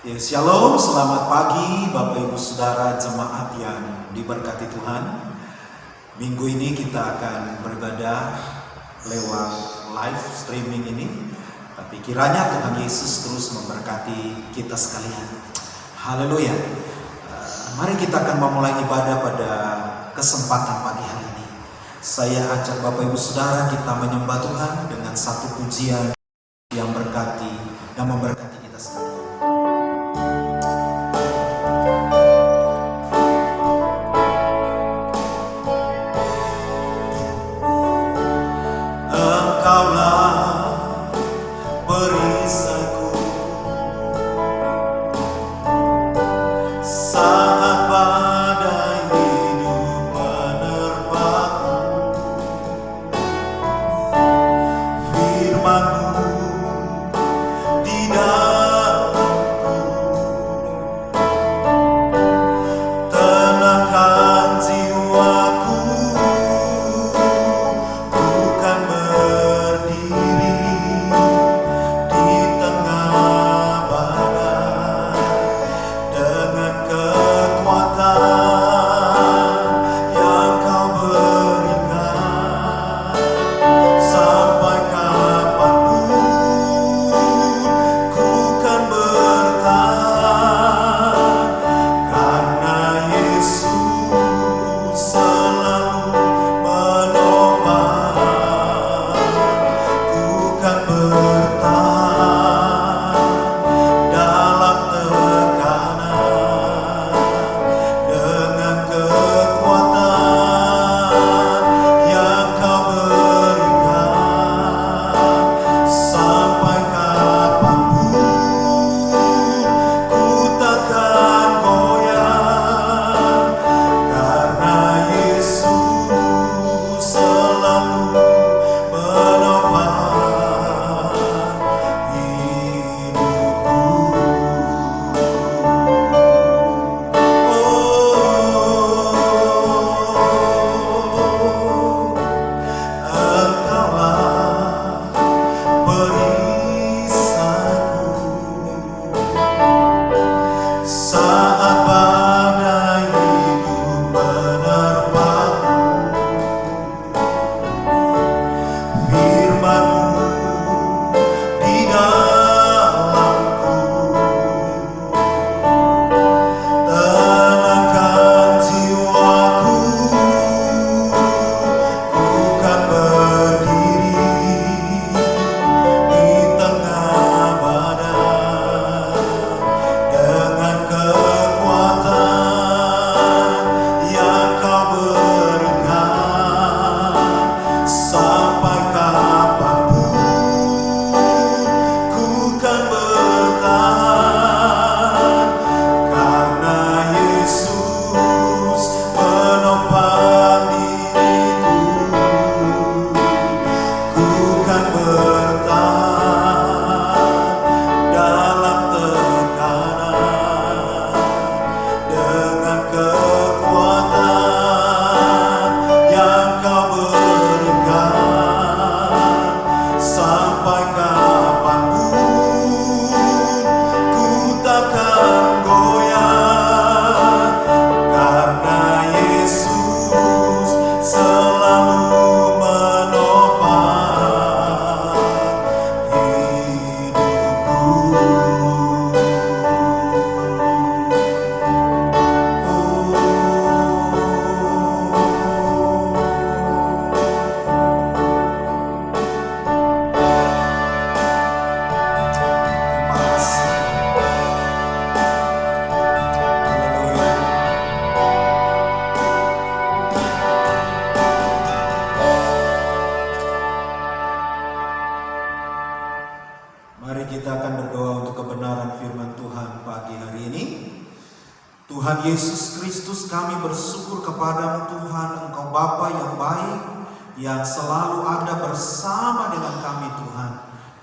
Ya, shalom, selamat pagi Bapak Ibu Saudara jemaat yang diberkati Tuhan. Minggu ini kita akan beribadah lewat live streaming ini. Tapi kiranya Tuhan Yesus terus memberkati kita sekalian. Haleluya. Mari kita akan memulai ibadah pada kesempatan pagi hari ini. Saya ajak Bapak Ibu Saudara kita menyembah Tuhan dengan satu pujian yang memberkati kita sekalian. Mari kita akan berdoa untuk kebenaran firman Tuhan pagi hari ini. Tuhan Yesus Kristus, kami bersyukur kepadamu Tuhan, Engkau Bapa yang baik, yang selalu ada bersama dengan kami Tuhan.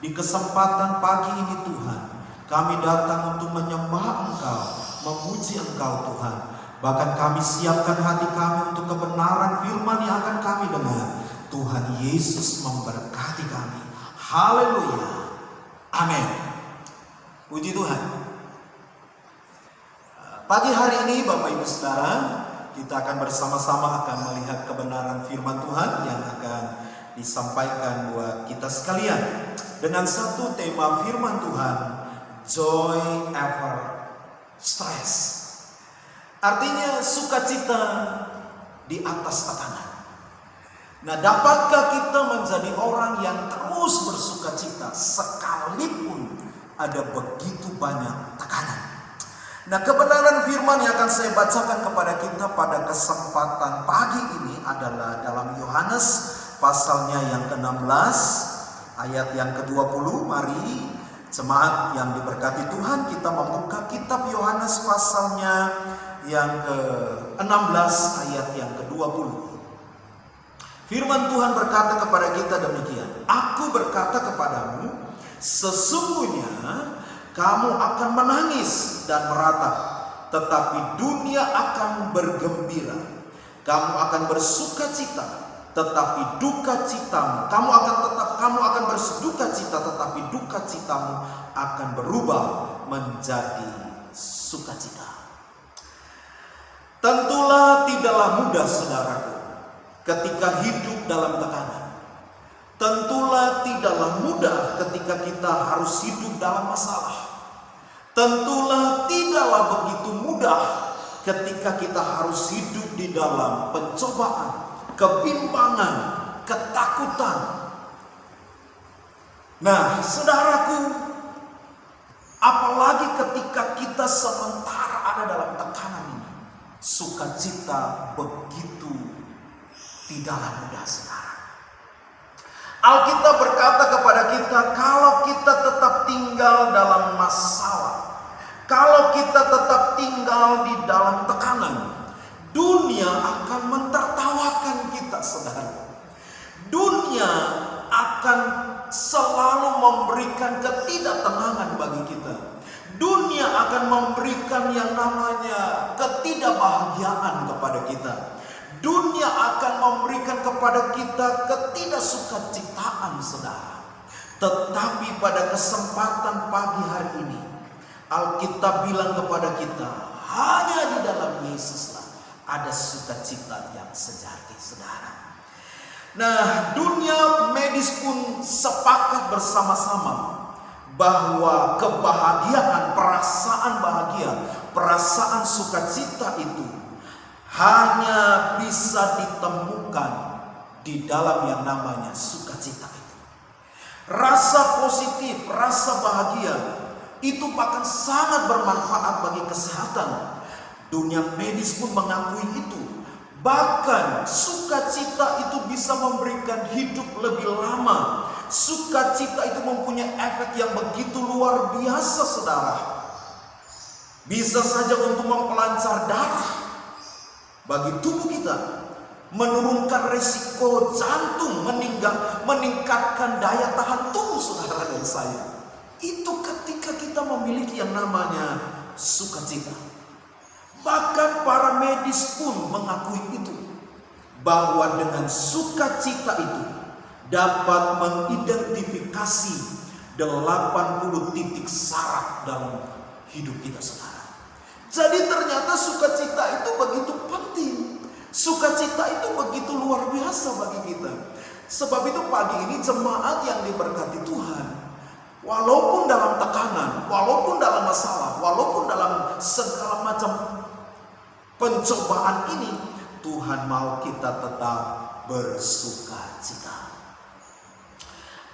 Di kesempatan pagi ini Tuhan, kami datang untuk menyembah Engkau, memuji Engkau Tuhan. Bahkan kami siapkan hati kami untuk kebenaran firman yang akan kami dengar. Tuhan Yesus memberkati kami. Haleluya. Amin. Puji Tuhan. Pagi hari ini Bapak Ibu Saudara, kita akan bersama-sama melihat kebenaran firman Tuhan yang akan disampaikan buat kita sekalian. Dengan satu tema firman Tuhan, Joy Ever Stress. Artinya sukacita di atas tekanan. Nah, dapatkah kita menjadi orang yang terus bersukacita sekalipun ada begitu banyak tekanan? Nah, kebenaran firman yang akan saya bacakan kepada kita pada kesempatan pagi ini adalah dalam Yohanes pasalnya yang ke-16 ayat yang ke-20. Mari jemaat yang diberkati Tuhan, kita membuka kitab Yohanes pasalnya yang ke-16 ayat yang ke-20. Firman Tuhan berkata kepada kita demikian, "Aku berkata kepadamu, sesungguhnya kamu akan menangis dan meratap, tetapi dunia akan bergembira. Kamu akan bersuka cita, tetapi duka citamu, kamu akan berduka cita, tetapi duka citamu akan berubah menjadi sukacita." Tentulah tidaklah mudah, saudaraku, ketika hidup dalam tekanan. Tentulah tidaklah mudah ketika kita harus hidup dalam masalah. Tentulah tidaklah begitu mudah ketika kita harus hidup di dalam pencobaan, kebimbangan, ketakutan. Nah, saudaraku, apalagi ketika kita sementara ada dalam tekanan ini, sukacita begitu tidaklah mudah, saudara. Alkitab berkata kepada kita, kalau kita tetap tinggal dalam masalah, kalau kita tetap tinggal di dalam tekanan, dunia akan mentertawakan kita, saudara. Dunia akan selalu memberikan ketidaktenangan bagi kita. Dunia akan memberikan yang namanya ketidakbahagiaan kepada kita. Dunia akan memberikan kepada kita ketidaksukacitaan, saudara. Tetapi pada kesempatan pagi hari ini, Alkitab bilang kepada kita, hanya di dalam Yesuslah ada sukacita yang sejati, saudara. Nah, dunia medis pun sepakat bersama-sama bahwa kebahagiaan, perasaan bahagia, perasaan sukacita itu hanya bisa ditemukan di dalam yang namanya sukacita itu. Rasa positif, rasa bahagia itu bahkan sangat bermanfaat bagi kesehatan. Dunia medis pun mengakui itu. Bahkan sukacita itu bisa memberikan hidup lebih lama. Sukacita itu mempunyai efek yang begitu luar biasa, saudara. Bisa saja untuk mempelancar darah bagi tubuh kita, menurunkan resiko jantung, meningkatkan daya tahan tubuh saudara dan saya. Itu ketika kita memiliki yang namanya sukacita. Bahkan para medis pun mengakui itu, bahwa dengan sukacita itu dapat mengidentifikasi 80 titik saraf dalam hidup kita, saudara. Jadi ternyata sukacita itu begitu penting. Sukacita itu begitu luar biasa bagi kita. Sebab itu pagi ini jemaat yang diberkati Tuhan, walaupun dalam tekanan, walaupun dalam masalah, walaupun dalam segala macam pencobaan ini, Tuhan mau kita tetap bersukacita.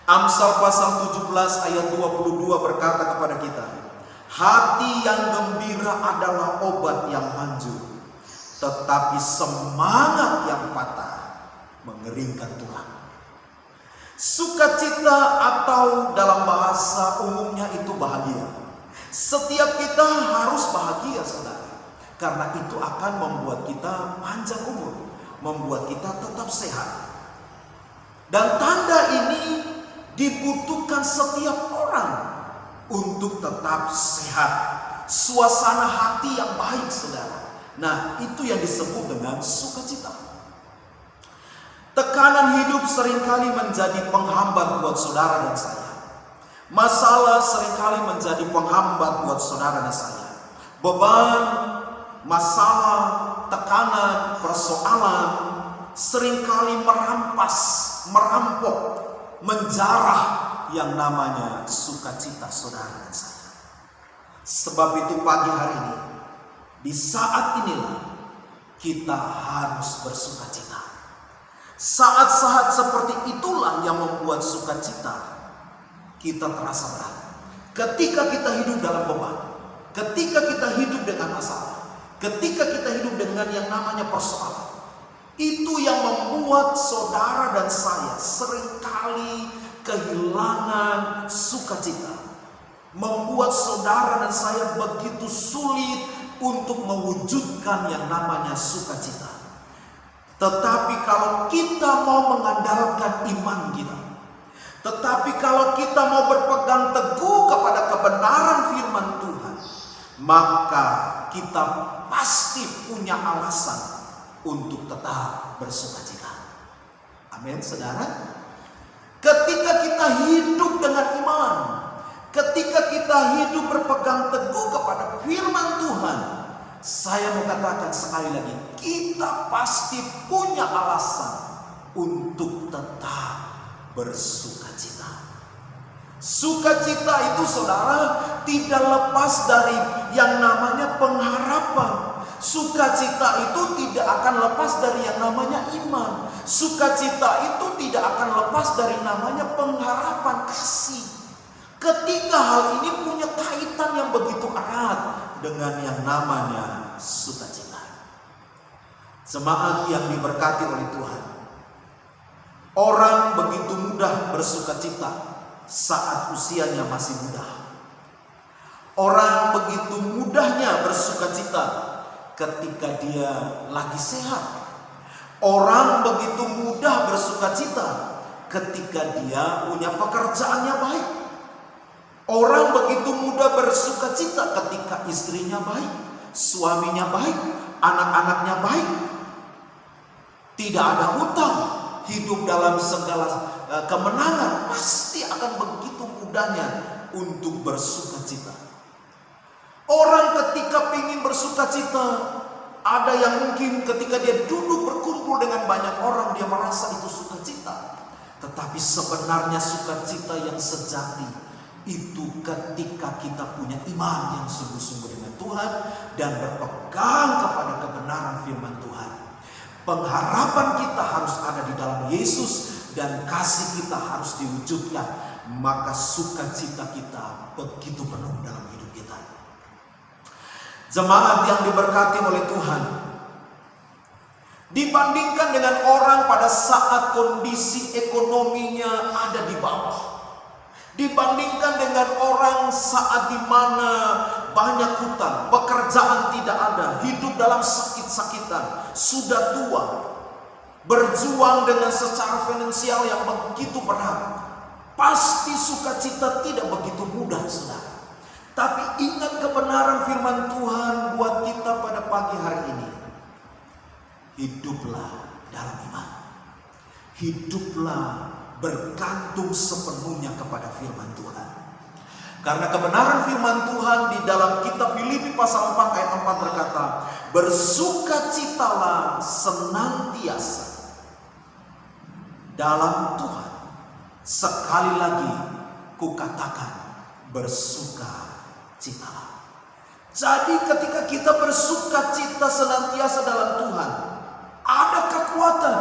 Amsal pasal 17 ayat 22 berkata kepada kita, hati yang gembira adalah obat yang manjur, tetapi semangat yang patah mengeringkan tulang. Sukacita atau dalam bahasa umumnya itu bahagia. Setiap kita harus bahagia, saudara. Karena itu akan membuat kita panjang umur, membuat kita tetap sehat. Dan tanda ini dibutuhkan setiap orang untuk tetap sehat, suasana hati yang baik, saudara. Nah, itu yang disebut dengan sukacita. Tekanan hidup seringkali menjadi penghambat buat saudara dan saya. Masalah seringkali menjadi penghambat buat saudara dan saya. Beban, masalah, tekanan, persoalan seringkali merampok, menjarah yang namanya sukacita saudara dan saya. Sebab itu pagi hari ini, di saat inilah kita harus bersukacita. Saat-saat seperti itulah yang membuat sukacita kita terasa berat. Ketika kita hidup dalam beban, ketika kita hidup dengan masalah, ketika kita hidup dengan yang namanya persoalan, itu yang membuat saudara dan saya seringkali kehilangan sukacita. Membuat saudara dan saya begitu sulit untuk mewujudkan yang namanya sukacita. Tetapi kalau kita mau mengandalkan iman kita, tetapi kalau kita mau berpegang teguh kepada kebenaran firman Tuhan, maka kita pasti punya alasan untuk tetap bersukacita. Amin, saudara. Ketika kita hidup dengan iman, ketika kita hidup berpegang teguh kepada firman Tuhan, saya mau katakan sekali lagi, kita pasti punya alasan untuk tetap bersukacita. Sukacita itu saudara tidak lepas dari yang namanya pengharapan. Sukacita itu tidak akan lepas dari yang namanya iman. Sukacita itu tidak akan lepas dari namanya pengharapan kasih. Ketika hal ini punya kaitan yang begitu erat dengan yang namanya sukacita. Jemaat yang diberkati oleh Tuhan, orang begitu mudah bersukacita saat usianya masih muda. Orang begitu mudahnya bersukacita ketika dia lagi sehat. Orang begitu mudah bersukacita ketika dia punya pekerjaannya baik. Orang begitu mudah bersukacita ketika istrinya baik, suaminya baik, anak-anaknya baik. Tidak ada hutang, hidup dalam segala kemenangan, pasti akan begitu mudahnya untuk bersukacita. Orang ketika ingin bersukacita, ada yang mungkin ketika dia duduk berkumpul dengan banyak orang, dia merasa itu sukacita. Tetapi sebenarnya sukacita yang sejati itu ketika kita punya iman yang sungguh-sungguh dengan Tuhan dan berpegang kepada kebenaran firman Tuhan. Pengharapan kita harus ada di dalam Yesus dan kasih kita harus diwujudkan. Maka sukacita kita begitu penuh dalam hidup kita. Jemaat yang diberkati oleh Tuhan, dibandingkan dengan orang pada saat kondisi ekonominya ada di bawah, dibandingkan dengan orang saat dimana banyak hutang, pekerjaan tidak ada, hidup dalam sakit-sakitan, sudah tua, berjuang dengan secara finansial yang begitu berat, pasti sukacita tidak begitu mudah, saudara. Tapi ingat kebenaran firman Tuhan buat kita pada pagi hari ini. Hiduplah dalam iman. Hiduplah bergantung sepenuhnya kepada firman Tuhan. Karena kebenaran firman Tuhan di dalam kitab Filipi pasal 4 ayat 4 berkata, bersukacitalah senantiasa dalam Tuhan. Sekali lagi kukatakan, bersukacitalah. Jadi ketika kita bersukacita senantiasa dalam Tuhan, ada kekuatan,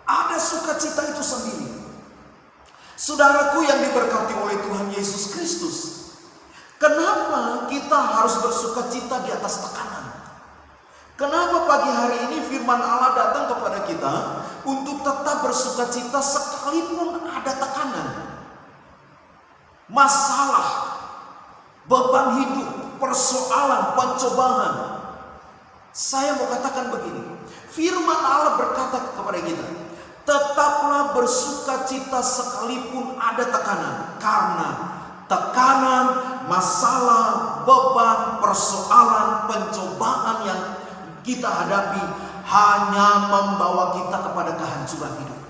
ada sukacita itu sendiri. Saudaraku yang diberkati oleh Tuhan Yesus Kristus, kenapa kita harus bersukacita di atas tekanan? Kenapa pagi hari ini firman Allah datang kepada kita untuk tetap bersukacita sekalipun ada tekanan, masalah, beban hidup, persoalan, pencobaan? Saya mau katakan begini, firman Allah berkata kepada kita, tetaplah bersukacita sekalipun ada tekanan. Karena tekanan, masalah, beban, persoalan, pencobaan yang kita hadapi hanya membawa kita kepada kehancuran hidup.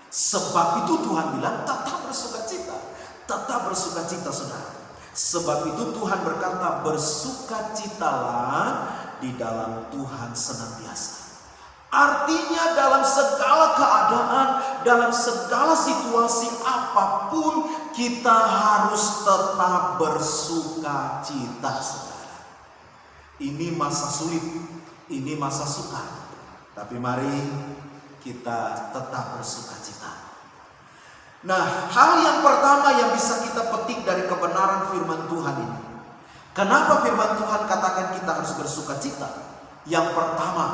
Sebab itu Tuhan bilang tetap bersukacita. Tetap bersukacita, saudara. Sebab itu Tuhan berkata, bersukacitalah di dalam Tuhan senantiasa. Artinya dalam segala keadaan, dalam segala situasi apapun, kita harus tetap bersuka cita, saudara. Ini masa sulit, ini masa sukar, tapi mari kita tetap bersuka cita. Nah, hal yang pertama yang bisa kita petik dari kebenaran firman Tuhan ini, kenapa firman Tuhan katakan kita harus bersuka cita? Yang pertama,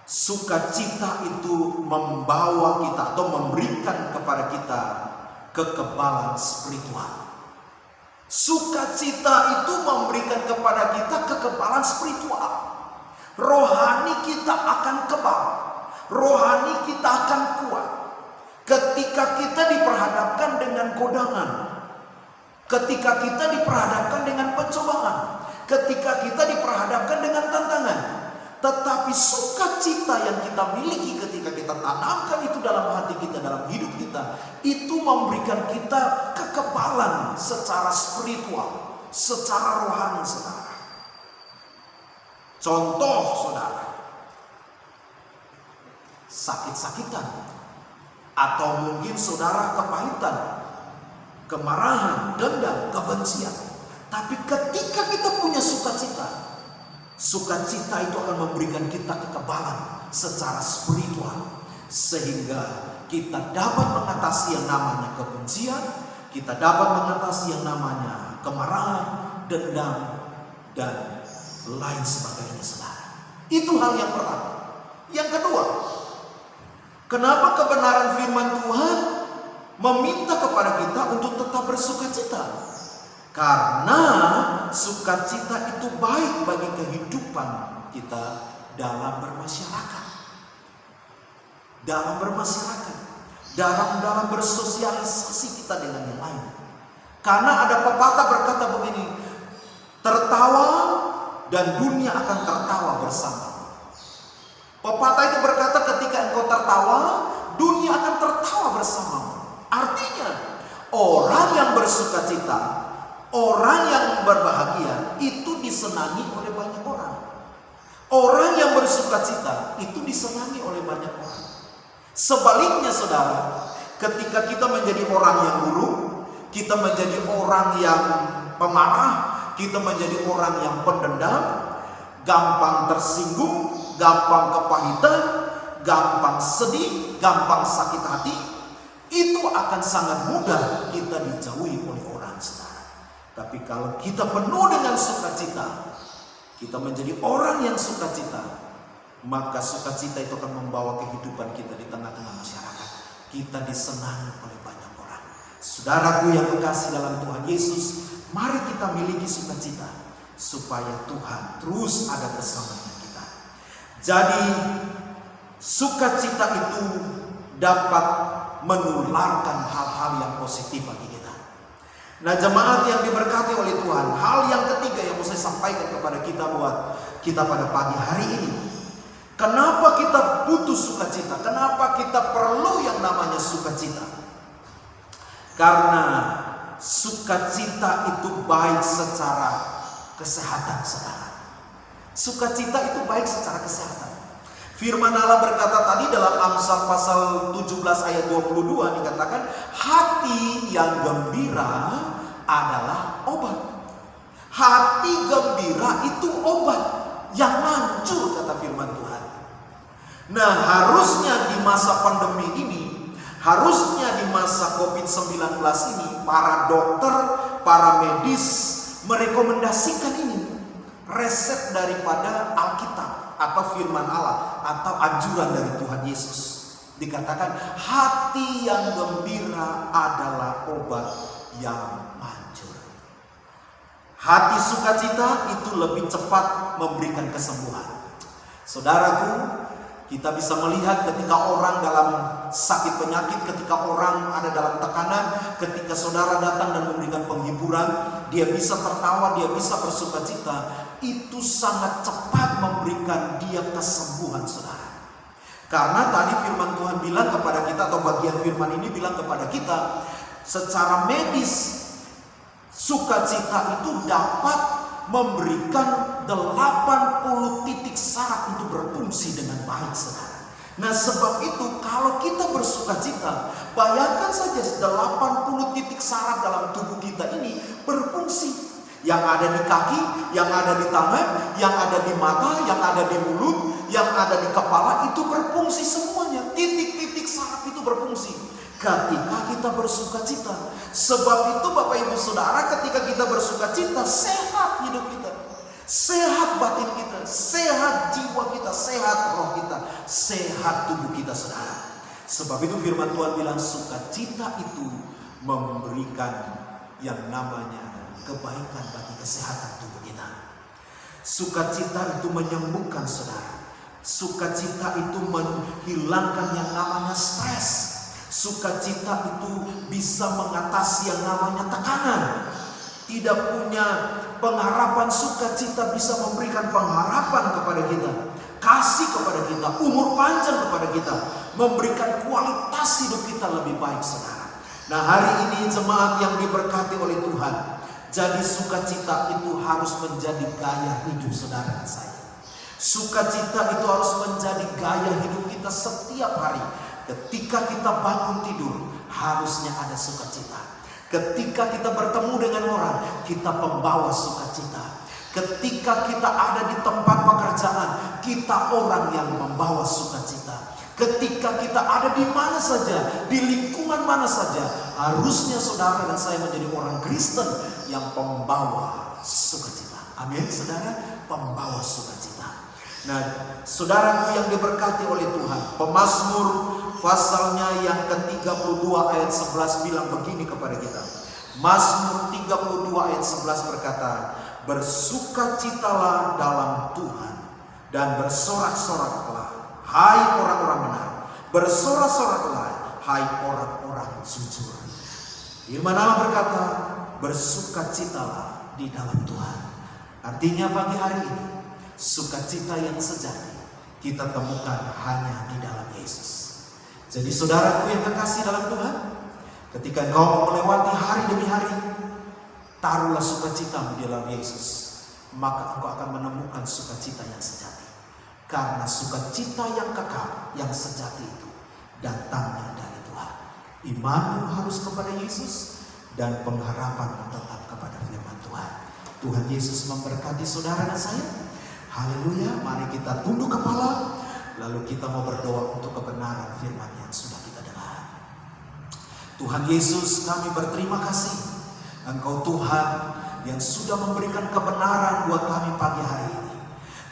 sukacita itu membawa kita atau memberikan kepada kita kekebalan spiritual. Sukacita itu memberikan kepada kita kekebalan spiritual. Rohani kita akan kebal, rohani kita akan kuat. Ketika kita diperhadapkan dengan godangan, ketika kita diperhadapkan dengan pencobaan, ketika kita diperhadapkan dengan tantangan, tetapi sukacita yang kita miliki ketika kita tanamkan itu dalam hati kita, dalam hidup kita, itu memberikan kita kekebalan secara spiritual, secara rohani, saudara. Contoh, saudara, sakit-sakitan, atau mungkin saudara kepahitan, kemarahan, dendam, kebencian. Tapi ketika kita punya sukacita, sukacita itu akan memberikan kita kekebalan secara spiritual, sehingga kita dapat mengatasi yang namanya kebencian, kita dapat mengatasi yang namanya kemarahan, dendam, dan lain sebagainya, saudara. Itu hal yang pertama. Yang kedua, kenapa kebenaran firman Tuhan meminta kepada kita untuk tetap bersukacita? Karena sukacita itu baik bagi kehidupan kita dalam bermasyarakat. Dalam bersosialisasi kita dengan yang lain. Karena ada pepatah berkata begini, tertawa dan dunia akan tertawa bersama. Pepatah itu berkata ketika engkau tertawa, dunia akan tertawa bersamamu. Artinya orang yang bersukacita, orang yang berbahagia itu disenangi oleh banyak orang. Orang yang bersukacita itu disenangi oleh banyak orang. Sebaliknya, saudara, ketika kita menjadi orang yang buruk, kita menjadi orang yang pemarah, kita menjadi orang yang pendendam, gampang tersinggung, gampang kepahitan, gampang sedih, gampang sakit hati, itu akan sangat mudah kita dijauhi oleh orang, saudara. Tapi kalau kita penuh dengan sukacita, kita menjadi orang yang sukacita, maka sukacita itu akan membawa kehidupan kita di tengah-tengah masyarakat. Kita disenangi oleh banyak orang. Saudaraku yang kekasih dalam Tuhan Yesus, mari kita miliki sukacita supaya Tuhan terus ada bersama kita. Jadi sukacita itu dapat menularkan hal-hal yang positif bagi kita. Nah, jemaat yang diberkati oleh Tuhan, hal yang ketiga yang mau saya sampaikan kepada kita buat kita pada pagi hari ini. Kenapa kita butuh sukacita? Kenapa kita perlu yang namanya sukacita? Karena sukacita itu baik secara kesehatan, saudara. Sukacita itu baik secara kesehatan. Firman Allah berkata tadi dalam Amsal pasal 17 ayat 22 dikatakan, hati yang gembira adalah obat. Hati gembira itu obat yang manjur, kata firman Tuhan. Nah, harusnya di masa pandemi ini, harusnya di masa COVID-19 ini, para dokter, para medis merekomendasikan ini, resep daripada Alkitab atau firman Allah atau anjuran dari Tuhan Yesus. Dikatakan hati yang gembira adalah obat yang manjur. Hati sukacita itu lebih cepat memberikan kesembuhan. Saudaraku, kita bisa melihat ketika orang dalam sakit penyakit, ketika orang ada dalam tekanan, ketika saudara datang dan memberikan penghiburan, dia bisa tertawa, dia bisa bersukacita, itu sangat cepat memberikan dia kesembuhan, saudara. Karena tadi firman Tuhan bilang kepada kita, atau bagian firman ini bilang kepada kita, secara medis, sukacita itu dapat memberikan 80 titik syarat untuk berfungsi dengan baik, saudara. Nah, sebab itu kalau kita bersuka cita, bayangkan saja 80 titik syarat dalam tubuh kita ini berfungsi. Yang ada di kaki, yang ada di tangan, yang ada di mata, yang ada di mulut, yang ada di kepala, itu berfungsi semuanya. Titik-titik syarat itu berfungsi ketika kita bersuka cita. Sebab itu Bapak Ibu Saudara, ketika kita bersuka cita, sehat hidup kita, sehat batin kita, sehat jiwa kita, sehat roh kita, sehat tubuh kita, saudara. Sebab itu firman Tuhan bilang sukacita itu memberikan yang namanya kebaikan bagi kesehatan tubuh kita. Sukacita itu menyembuhkan, saudara. Sukacita itu menghilangkan yang namanya stres. Sukacita itu bisa mengatasi yang namanya tekanan. Tidak punya pengharapan, sukacita bisa memberikan pengharapan kepada kita, kasih kepada kita, umur panjang kepada kita, memberikan kualitas hidup kita lebih baik, saudara. Nah, hari ini jemaat yang diberkati oleh Tuhan, jadi sukacita itu harus menjadi gaya hidup saudara dan saya. Sukacita itu harus menjadi gaya hidup kita setiap hari. Ketika kita bangun tidur, harusnya ada sukacita. Ketika kita bertemu dengan orang, kita pembawa sukacita. Ketika kita ada di tempat pekerjaan, kita orang yang membawa sukacita. Ketika kita ada di mana saja, di lingkungan mana saja, harusnya saudara dan saya menjadi orang Kristen yang pembawa sukacita. Amin, saudara, pembawa sukacita. Nah, saudaraku yang diberkati oleh Tuhan, Pemazmur pasalnya yang ke-32 ayat 11 bilang begini kepada kita. Mazmur 32 ayat 11 berkata, bersukacitalah dalam Tuhan dan bersorak-soraklah, hai orang-orang benar. Bersorak-soraklah, hai orang-orang jujur. Firman Allah berkata, bersukacitalah di dalam Tuhan. Artinya pagi hari ini, sukacita yang sejati kita temukan hanya di dalam Yesus. Jadi saudaraku yang kekasih dalam Tuhan, ketika engkau mau melewati hari demi hari, taruhlah sukacitamu di dalam Yesus, maka engkau akan menemukan sukacita yang sejati. Karena sukacita yang kekal, yang sejati itu datangnya dari Tuhan. Imanmu harus kepada Yesus dan pengharapanmu tetap kepada firman Tuhan. Tuhan Yesus memberkati saudara dan saya. Haleluya, mari kita tunduk kepala, lalu kita mau berdoa untuk kebenaran firman yang sudah kita dengar. Tuhan Yesus, kami berterima kasih. Engkau Tuhan yang sudah memberikan kebenaran buat kami pagi hari ini.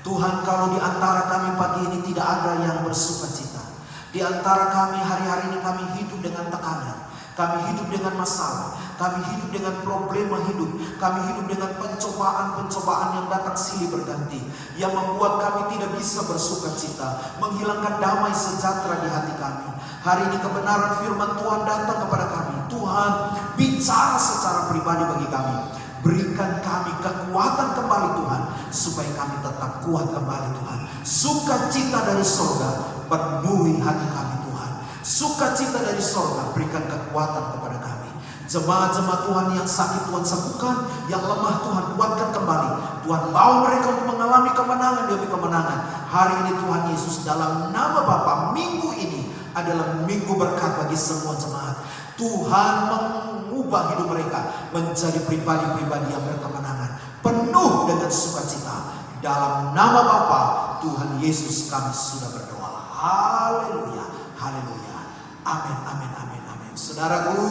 Tuhan, kalau di antara kami pagi ini tidak ada yang bersukacita, di antara kami hari-hari ini kami hidup dengan tekanan, kami hidup dengan masalah, kami hidup dengan problema hidup, kami hidup dengan pencobaan-pencobaan yang datang silih berganti, yang membuat kami tidak bisa bersukacita, menghilangkan damai sejahtera di hati kami. Hari ini kebenaran firman Tuhan datang kepada kami. Tuhan, bicara secara pribadi bagi kami. Berikan kami kekuatan kembali Tuhan, supaya kami tetap kuat kembali Tuhan. Sukacita dari surga penuhi hati kami Tuhan. Sukacita dari surga berikan kekuatan kepada kami. Jemaat-jemaat Tuhan yang sakit Tuhan sembuhkan, yang lemah Tuhan kuatkan kembali. Tuhan bawa mereka untuk mengalami kemenangan demi kemenangan. Hari ini Tuhan Yesus, dalam nama Bapa, minggu ini adalah minggu berkat bagi semua jemaat. Tuhan mengubah hidup mereka menjadi pribadi-pribadi yang berkemenangan, penuh dengan sukacita. Dalam nama Bapa Tuhan Yesus kami sudah berdoa. Haleluya, haleluya, amin, amin, amin, amin. Saudaraku,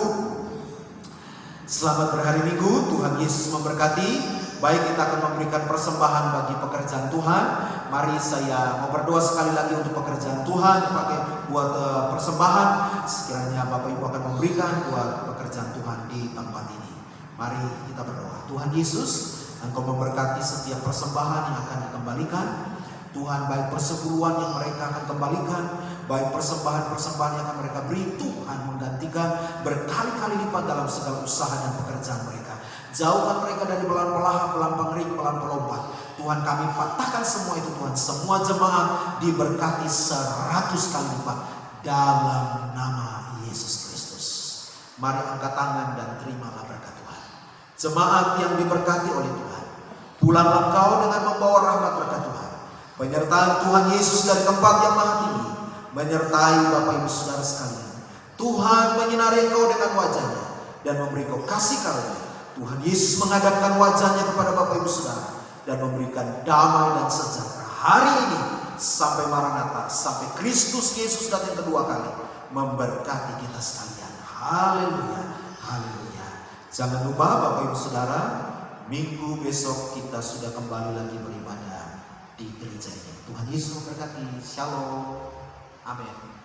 selamat berhari Minggu. Tuhan Yesus memberkati. Baik, kita akan memberikan persembahan bagi pekerjaan Tuhan. Mari saya mau berdoa sekali lagi untuk pekerjaan Tuhan, pakai buat persembahan. Sekiranya Bapak Ibu akan memberikan buat pekerjaan Tuhan di tempat ini. Mari kita berdoa. Tuhan Yesus, Engkau memberkati setiap persembahan yang akan dikembalikan. Tuhan, baik persepuluhan yang mereka akan kembalikan, baik persembahan-persembahan yang akan mereka beri, Tuhan menggantikan berkali-kali lipat dalam segala usaha dan pekerjaan mereka. Jauhkan mereka dari pelan pelaha, pelan pengering, pelan pelompat. Tuhan, kami patahkan semua itu Tuhan. Semua jemaat diberkati 100 kali lipat dalam nama Yesus Kristus. Mari angkat tangan dan terimalah berkat Tuhan. Jemaat yang diberkati oleh Tuhan, Pulanglah kau dengan membawa rahmat berkat Tuhan. Penyertaan Tuhan Yesus dari tempat yang maha tinggi menyertai Bapak Ibu Saudara sekalian. Tuhan menyinari kau dengan wajahnya dan memberi kau kasih karunia. Tuhan Yesus menghadapkan wajahnya kepada Bapak Ibu Saudara dan memberikan damai dan sejahtera hari ini sampai Maranatha, sampai Kristus Yesus datang kedua kali, memberkati kita sekalian. Haleluya, haleluya. Jangan lupa Bapak Ibu Saudara, minggu besok kita sudah kembali lagi beribadah di gereja ini. Tuhan Yesus memberkati. Shalom. Amin.